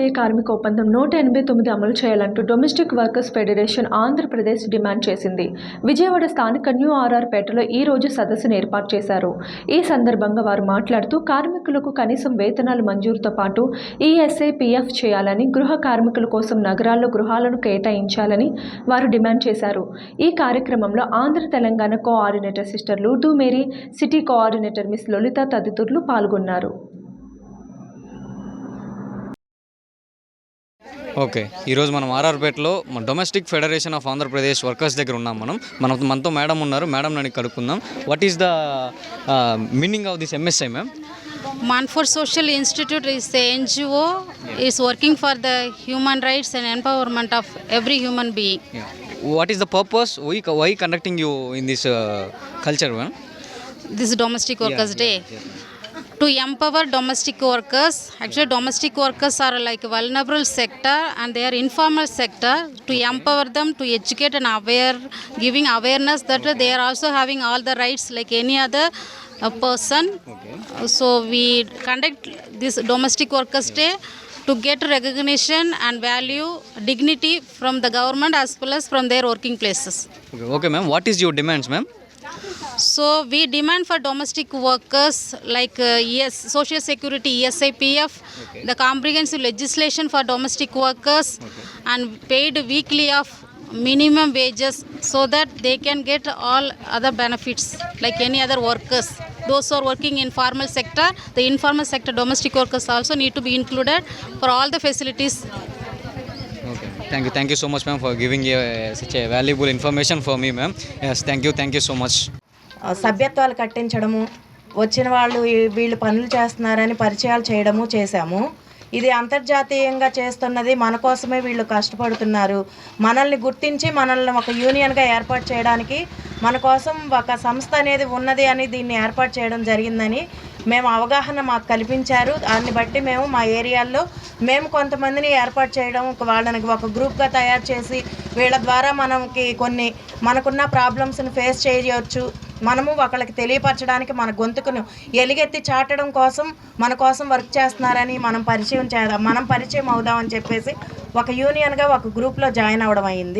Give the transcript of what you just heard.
అంతర్జాతీయ కార్మిక ఒప్పందం 189 అమలు చేయాలంటూ domestic workers federation Andhra Pradesh demand చేసింది. విజయవాడ స్థానిక న్యూ ఆర్ఆర్పేటలో ఈ రోజు సదస్సును ఏర్పాటు చేశారు. ఈ సందర్భంగా వారు మాట్లాడుతూ కార్మికులకు కనీసం వేతనాలు మంజూరుతో పాటు ఈఎస్ఐ, పిఎఫ్ చేయాలని, గృహ కార్మికుల కోసం నగరాల్లో గృహాలను కేటాయించాలని వారు డిమాండ్ చేశారు. ఈ కార్యక్రమంలో Andhra Telangana coordinator sister Lourdu Mary, city coordinator miss Lalitha తదితరులు పాల్గొన్నారు. ఓకే, ఈరోజు మనం ఆర్ఆర్పేటలో domestic federation of Andhra Pradesh workers దగ్గర ఉన్నాం. మనతో మేడం ఉన్నారు. మేడం నన్ను కడుక్కుందాం. What is the meaning of this MSI, ma'am? Manford Social Institute is the NGO is working for the human rights and empowerment of every human being. Yeah. What is the purpose? Why conducting you in this culture, ma'am? This is Domestic Workers Day. Yes. To empower domestic workers. Actually, domestic workers are like a vulnerable sector and they are informal sector. To empower them, to educate and aware, giving awareness that they are also having all the rights like any other person. Okay. So we conduct this Domestic Workers Day to get recognition and value, dignity from the government as well as from their working places. Okay, ma'am. What is your demands, ma'am? So we demand for domestic workers like Social Security, ESI, PF, Okay. the comprehensive legislation for domestic workers, Okay. and paid weekly of minimum wages so that they can get all other benefits like any other workers. Those who are working in formal sector, the informal sector domestic workers also need to be included for all the facilities. Okay. Thank you so much, ma'am, for giving such a valuable information for me, ma'am. Yes, thank you so much. సభ్యత్వాలు కట్టించడము, వచ్చిన వాళ్ళు వీళ్ళు పనులు చేస్తున్నారని పరిచయాలు చేయడము చేశాము. ఇది అంతర్జాతీయంగా చేస్తున్నది మన కోసమే. వీళ్ళు కష్టపడుతున్నారు. మనల్ని గుర్తించి మనల్ని ఒక యూనియన్గా ఏర్పాటు చేయడానికి మన కోసం ఒక సంస్థ అనేది ఉన్నది అని దీన్ని ఏర్పాటు చేయడం జరిగిందని మేము అవగాహన మాకు కల్పించారు. దాన్ని బట్టి మేము మా ఏరియాల్లో మేము కొంతమందిని ఏర్పాటు చేయడం, వాళ్ళని ఒక గ్రూప్గా తయారు చేసి వీళ్ళ ద్వారా మనకున్న ప్రాబ్లమ్స్ని ఫేస్ చేయవచ్చు. మనము ఒకళ్ళకి తెలియపరచడానికి మన గొంతుకును ఎలుగెత్తి చాటడం కోసం మన కోసం వర్క్ చేస్తున్నారని మనం పరిచయం అవుదామని చెప్పేసి ఒక యూనియన్గా ఒక గ్రూప్లో జాయిన్ అవ్వడం అయింది.